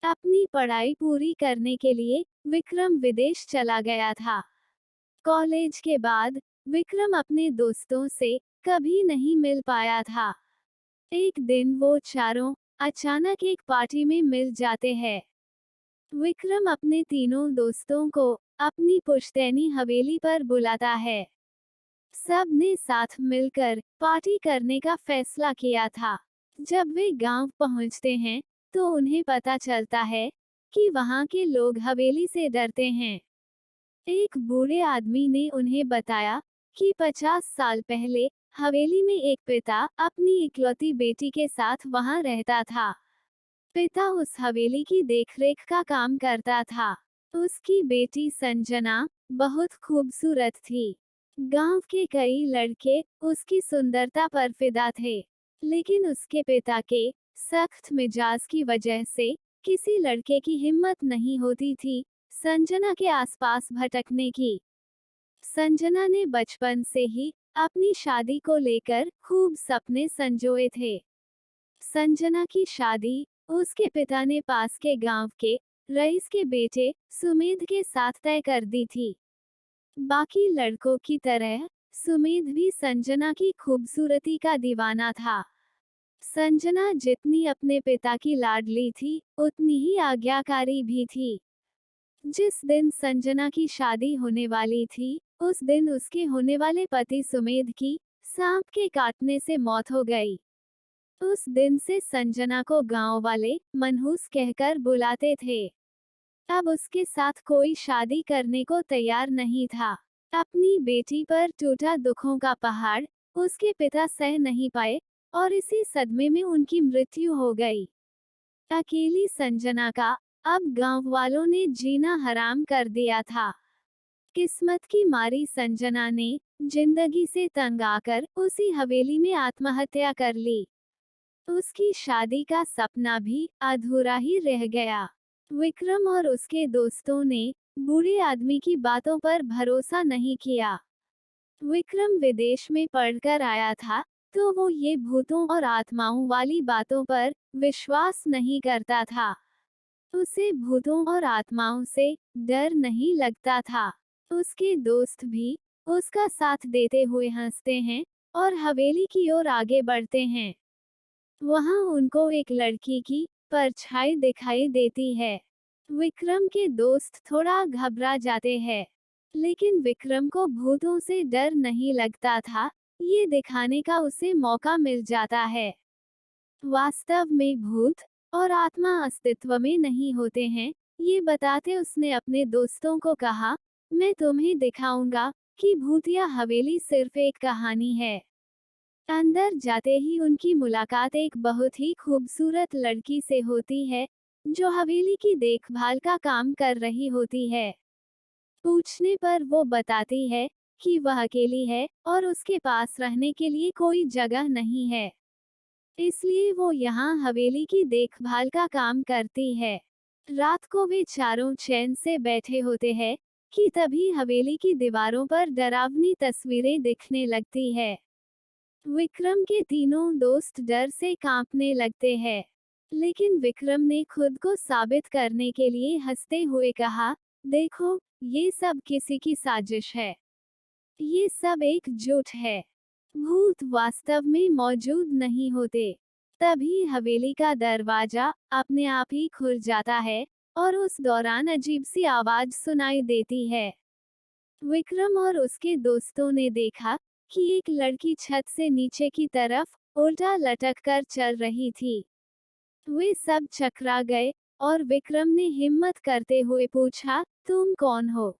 अपनी पढ़ाई पूरी करने के लिए विक्रम विदेश चला गया था। कॉलेज के बाद विक्रम अपने दोस्तों से कभी नहीं मिल पाया था। एक दिन वो चारों अचानक एक पार्टी में मिल जाते हैं। विक्रम अपने तीनों दोस्तों को अपनी पुश्तैनी हवेली पर बुलाता है। सब ने साथ मिलकर पार्टी करने का फैसला किया था। जब वे गांव पहुंचते हैं, तो उन्हें पता चलता है कि वहां के लोग हवेली से डरते हैं। एक बूढ़े आदमी ने उन्हें बताया कि 50 साल पहले हवेली में एक पिता अपनी इकलौती बेटी के साथ वहां रहता था। पिता उस हवेली की देखरेख का काम करता था। उसकी बेटी संजना बहुत खूबसूरत थी। गांव के कई लड़के उसकी सुंदरता पर फिदा थे, लेकिन उसके पिता के सख्त मिजाज की वजह से किसी लड़के की हिम्मत नहीं होती थी संजना के आसपास भटकने की। संजना ने बचपन से ही अपनी शादी को लेकर खूब सपने संजोए थे। संजना की शादी उसके पिता ने पास के गांव के रईस के बेटे सुमेध के साथ तय कर दी थी। बाकी लड़कों की तरह सुमेध भी संजना की खूबसूरती का दीवाना था। संजना जितनी अपने पिता की लाडली थी, उतनी ही आज्ञाकारी भी थी। जिस दिन संजना की शादी होने वाली थी, उस दिन उसके होने वाले पति सुमेध की सांप के काटने से मौत हो गई। उस दिन से संजना को गांव वाले मनहूस कहकर बुलाते थे। अब उसके साथ कोई शादी करने को तैयार नहीं था। अपनी बेटी पर टूटा दुखों का पहाड़ उसके पिता सह नहीं पाए और इसी सदमे में उनकी मृत्यु हो गई। अकेली संजना का अब गांव वालों ने जीना हराम कर दिया था। किस्मत की मारी संजना ने जिंदगी से तंग आकर उसी हवेली में आत्महत्या कर ली। उसकी शादी का सपना भी अधूरा ही रह गया। विक्रम और उसके दोस्तों ने बूढ़े आदमी की बातों पर भरोसा नहीं किया। विक्रम विदेश में पढ़कर आया था, तो वो ये भूतों और आत्माओं वाली बातों पर विश्वास नहीं करता था। उसे भूतों और आत्माओं से डर नहीं लगता था। उसके दोस्त भी उसका साथ देते हुए हंसते हैं और हवेली की ओर आगे बढ़ते हैं। वहां उनको एक लड़की की परछाई दिखाई देती है। विक्रम के दोस्त थोड़ा घबरा जाते हैं, लेकिन विक्रम को भूतों से डर नहीं लगता था। ये दिखाने का उसे मौका मिल जाता है। वास्तव में भूत और आत्मा अस्तित्व में नहीं होते हैं, ये बताते उसने अपने दोस्तों को कहा, मैं तुम्हें दिखाऊंगा कि भूतिया हवेली सिर्फ एक कहानी है। अंदर जाते ही उनकी मुलाकात एक बहुत ही खूबसूरत लड़की से होती है, जो हवेली की देखभाल का काम कर रही होती है। पूछने पर वो बताती है कि वह अकेली है और उसके पास रहने के लिए कोई जगह नहीं है, इसलिए वो यहाँ हवेली की देखभाल का काम करती है। रात को वे चारों चैन से बैठे होते हैं कि तभी हवेली की दीवारों पर डरावनी तस्वीरें दिखने लगती है। विक्रम के तीनों दोस्त डर से कांपने लगते हैं, लेकिन विक्रम ने खुद को साबित करने के लिए हंसते हुए कहा, देखो, ये सब किसी की साजिश है। ये सब एक झूठ है। भूत वास्तव में मौजूद नहीं होते। तभी हवेली का दरवाजा अपने आप ही खुल जाता है और उस दौरान अजीब सी आवाज सुनाई देती है। विक्रम और उसके दोस्तों ने देखा कि एक लड़की छत से नीचे की तरफ उल्टा लटक कर चल रही थी। वे सब चकरा गए और विक्रम ने हिम्मत करते हुए पूछा, तुम कौन हो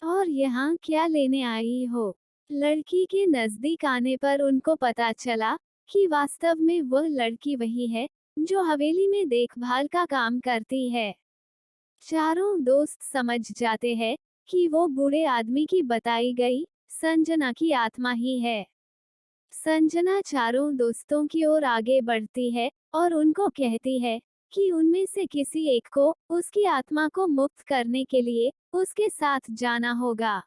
और यहाँ क्या लेने आई हो? लड़की के नजदीक आने पर उनको पता चला कि वास्तव में वह लड़की वही है जो हवेली में देखभाल का काम करती है। चारों दोस्त समझ जाते हैं कि वो बूढ़े आदमी की बताई गई संजना की आत्मा ही है। संजना चारों दोस्तों की ओर आगे बढ़ती है और उनको कहती है कि उनमें से किसी एक को उसकी आत्मा को मुक्त करने के लिए उसके साथ जाना होगा,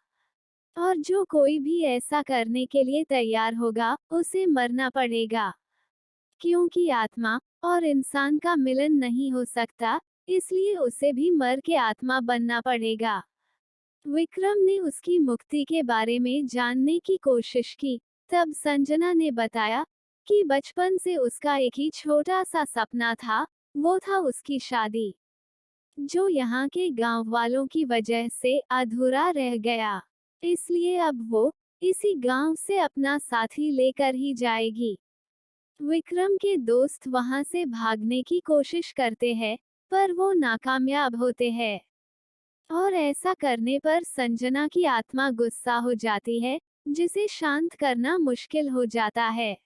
और जो कोई भी ऐसा करने के लिए तैयार होगा, उसे मरना पड़ेगा। क्योंकि आत्मा और इंसान का मिलन नहीं हो सकता, इसलिए उसे भी मर के आत्मा बनना पड़ेगा। विक्रम ने उसकी मुक्ति के बारे में जानने की कोशिश की। तब संजना ने बताया कि बचपन से उसका एक ही छोटा सा सपना था, वो था उसकी शादी, जो यहाँ के गांव वालों की वजह से अधूरा रह गया। इसलिए अब वो इसी गांव से अपना साथी लेकर ही जाएगी। विक्रम के दोस्त वहां से भागने की कोशिश करते हैं, पर वो नाकामयाब होते हैं। और ऐसा करने पर संजना की आत्मा गुस्सा हो जाती है, जिसे शांत करना मुश्किल हो जाता है,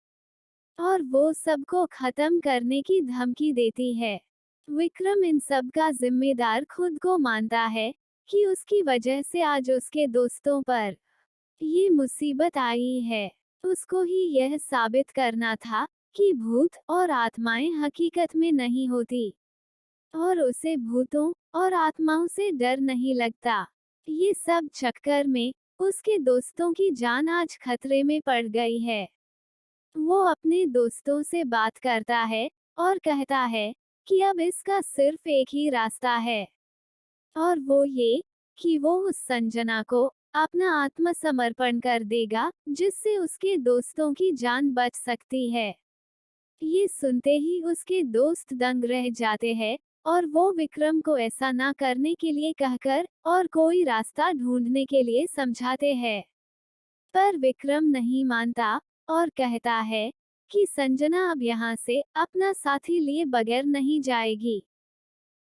और वो सबको खत्म करने की धमकी देती है। विक्रम इन सब का जिम्मेदार खुद को मानता है कि उसकी वजह से आज उसके दोस्तों पर ये मुसीबत आई है। उसको ही यह साबित करना था कि भूत और आत्माएं हकीकत में नहीं होती, और उसे भूतों और आत्माओं से डर नहीं लगता। ये सब चक्कर में उसके दोस्तों की जान आज खतरे में पड़ गई है। वो अपने दोस्तों से बात करता है और कहता है कि अब इसका सिर्फ एक ही रास्ता है, और वो ये कि वो उस संजना को अपना आत्मसमर्पण कर देगा, जिससे उसके दोस्तों की जान बच सकती है। ये सुनते ही उसके दोस्त दंग रह जाते हैं, और वो विक्रम को ऐसा ना करने के लिए कहकर और कोई रास्ता ढूंढने के लिए समझाते हैं। पर विक्रम नहीं मानता और कहता है कि संजना अब यहाँ से अपना साथी लिए बगैर नहीं जाएगी।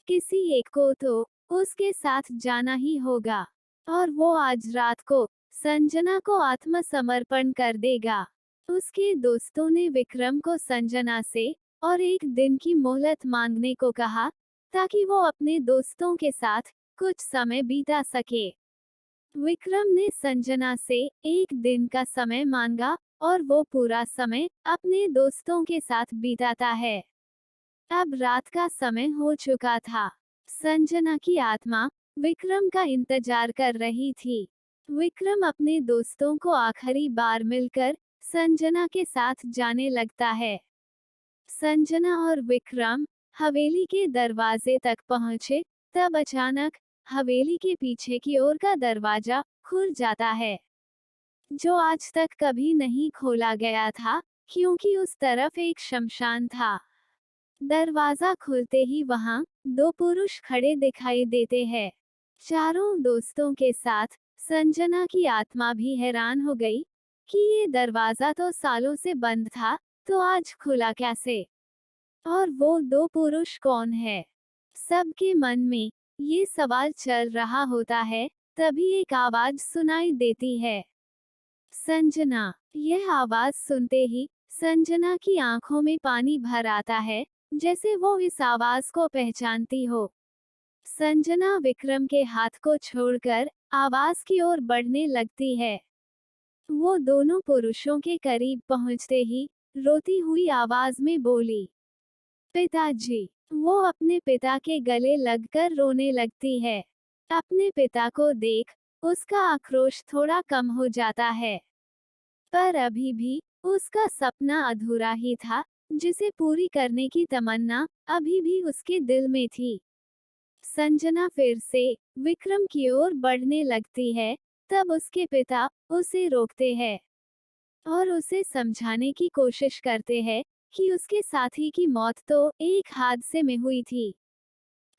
किसी एक को तो उसके साथ जाना ही होगा, और वो आज रात को संजना को आत्मसमर्पण कर देगा। उसके दोस्तों ने विक्रम को संजना से और एक दिन की मोहलत मांगने को कहा, ताकि वो अपने दोस्तों के साथ कुछ समय बिता सके। विक्रम ने संजना से एक दिन का समय मांगा, और वो पूरा समय अपने दोस्तों के साथ बिताता है। अब रात का समय हो चुका था। संजना की आत्मा विक्रम का इंतजार कर रही थी। विक्रम अपने दोस्तों को आखिरी बार मिलकर संजना के साथ जाने लगता है। संजना और विक्रम हवेली के दरवाजे तक पहुंचे, तब अचानक हवेली के पीछे की ओर का दरवाजा खुल जाता है, जो आज तक कभी नहीं खोला गया था, क्योंकि उस तरफ एक शमशान था। दरवाजा खुलते ही वहां दो पुरुष खड़े दिखाई देते हैं, चारों दोस्तों के साथ। संजना की आत्मा भी हैरान हो गई कि ये दरवाजा तो सालों से बंद था, तो आज खुला कैसे, और वो दो पुरुष कौन है। सबके मन में ये सवाल चल रहा होता है। तभी एक आवाज सुनाई देती है, संजना। यह आवाज सुनते ही संजना की आंखों में पानी भर आता है, जैसे वो इस आवाज को पहचानती हो। संजना विक्रम के हाथ को छोड़कर आवाज की ओर बढ़ने लगती है। वो दोनों पुरुषों के करीब पहुंचते ही रोती हुई आवाज में बोली, पिताजी। वो अपने पिता के गले लगकर रोने लगती है। अपने पिता को देख उसका आक्रोश थोड़ा कम हो जाता है, पर अभी भी उसका सपना अधूरा ही था, जिसे पूरी करने की तमन्ना अभी भी उसके दिल में थी। संजना फिर से विक्रम की ओर बढ़ने लगती है, तब उसके पिता उसे रोकते हैं और उसे समझाने की कोशिश करते हैं कि उसके साथी की मौत तो एक हादसे में हुई थी,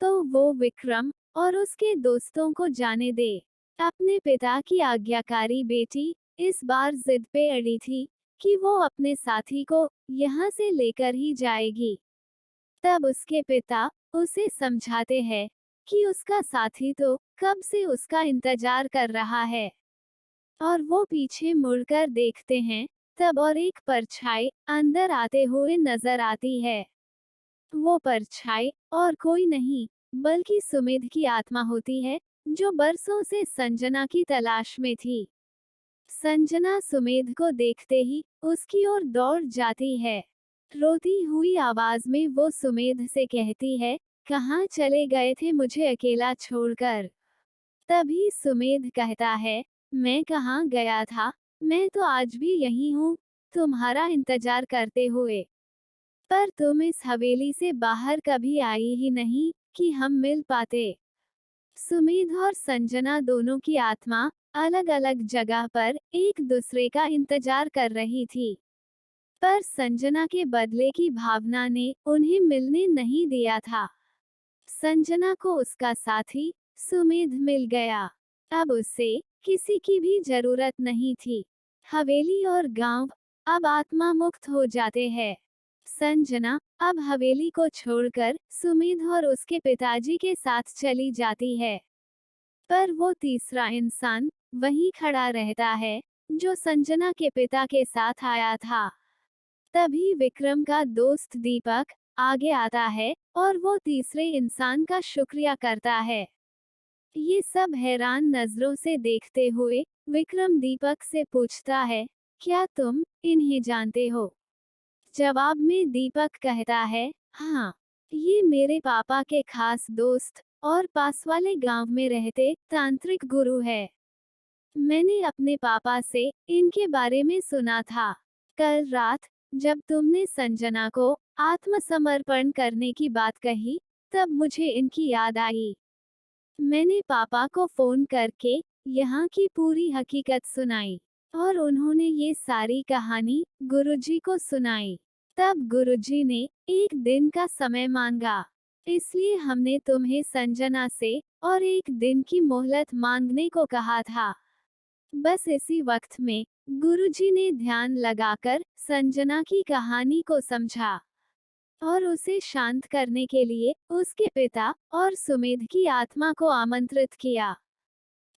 तो वो विक्रम और उसके दोस्तों को जाने दे। अपने पिता की आज्ञाकारी बेटी इस बार जिद पे अड़ी थी कि वो अपने साथी को यहाँ से लेकर ही जाएगी। तब उसके पिता उसे समझाते हैं कि उसका साथी तो कब से उसका इंतजार कर रहा है, और वो पीछे मुड़कर देखते हैं, तब और एक परछाई अंदर आते हुए नजर आती है। वो परछाई और कोई नहीं बल्कि सुमेध की आत्मा होती है, जो बरसों से संजना की तलाश में थी। संजना सुमेध को देखते ही उसकी ओर दौड़ जाती है। रोती हुई आवाज में वो सुमेध से कहती है, कहाँ चले गए थे मुझे अकेला छोड़कर। तभी सुमेध कहता है, मैं कहाँ गया था, मैं तो आज भी यही हूँ, तुम्हारा इंतजार करते हुए। पर तुम इस हवेली से बाहर कभी आई ही नहीं, कि हम मिल पाते। सुमेध और संजना दोनों की आत्मा अलग अलग जगह पर एक दूसरे का इंतजार कर रही थी, पर संजना के बदले की भावना ने उन्हें मिलने नहीं दिया था। संजना को उसका साथी सुमेध मिल गया। अब उसे किसी की भी जरूरत नहीं थी। हवेली और गांव अब आत्मा मुक्त हो जाते हैं। संजना अब हवेली को छोड़कर सुमेध और उसके पिताजी के साथ चली जाती है, पर वो तीसरा इंसान वहीं खड़ा रहता है जो संजना के पिता के साथ आया था। तभी विक्रम का दोस्त दीपक आगे आता है और वो तीसरे इंसान का शुक्रिया करता है। ये सब हैरान नजरों से देखते हुए विक्रम दीपक से पूछता है, क्या तुम इन्हें जानते हो? जवाब में दीपक कहता है, हाँ, ये मेरे पापा के खास दोस्त और पास वाले गांव में रहते तांत्रिक गुरु है। मैंने अपने पापा से इनके बारे में सुना था। कल रात जब तुमने संजना को आत्मसमर्पण करने की बात कही, तब मुझे इनकी याद आई। मैंने पापा को फोन करके यहाँ की पूरी हकीकत सुनाई और उन्होंने ये सारी कहानी गुरुजी को सुनाई। तब गुरुजी ने एक दिन का समय मांगा, इसलिए हमने तुम्हें संजना से और एक दिन की मोहलत मांगने को कहा था। बस इसी वक्त में गुरुजी ने ध्यान लगाकर संजना की कहानी को समझा और उसे शांत करने के लिए उसके पिता और सुमेध की आत्मा को आमंत्रित किया,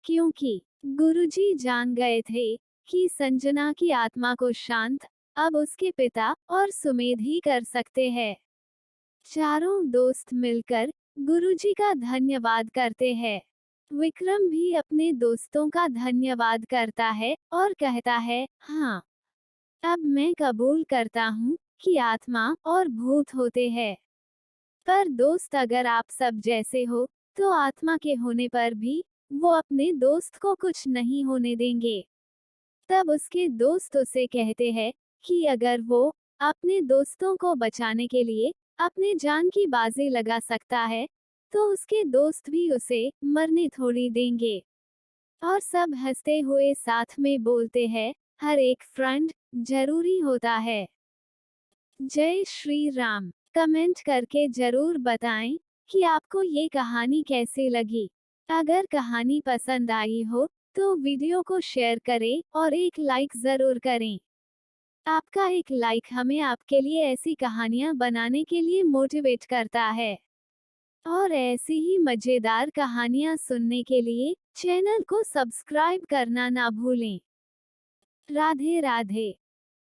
क्योंकि गुरुजी जान गए थे कि संजना की आत्मा को शांत अब उसके पिता और सुमेध ही कर सकते हैं। चारों दोस्त मिलकर गुरुजी का धन्यवाद करते हैं। विक्रम भी अपने दोस्तों का धन्यवाद करता है और कहता है, हाँ, अब मैं कबूल करता हूँ कि आत्मा और भूत होते हैं। पर दोस्त अगर आप सब जैसे हो, तो आत्मा के होने पर भी वो अपने दोस्त को कुछ नहीं होने देंगे। तब उसके दोस्त उसे कहते हैं कि अगर वो अपने दोस्तों को बचाने के लिए अपने जान की बाजी लगा सकता है, तो उसके दोस्त भी उसे मरने थोड़ी देंगे। और सब हंसते हुए साथ में बोलते हैं, हर एक फ्रंट जरूरी होता है। जय श्री राम। कमेंट करके जरूर बताएं कि आपको ये कहानी कैसी लगी। अगर कहानी पसंद आई हो तो वीडियो को शेयर करें और एक लाइक जरूर करें। आपका एक लाइक हमें आपके लिए ऐसी कहानियां बनाने के लिए मोटिवेट करता है। और ऐसी ही मजेदार कहानियां सुनने के लिए चैनल को सब्सक्राइब करना ना भूलें। राधे राधे।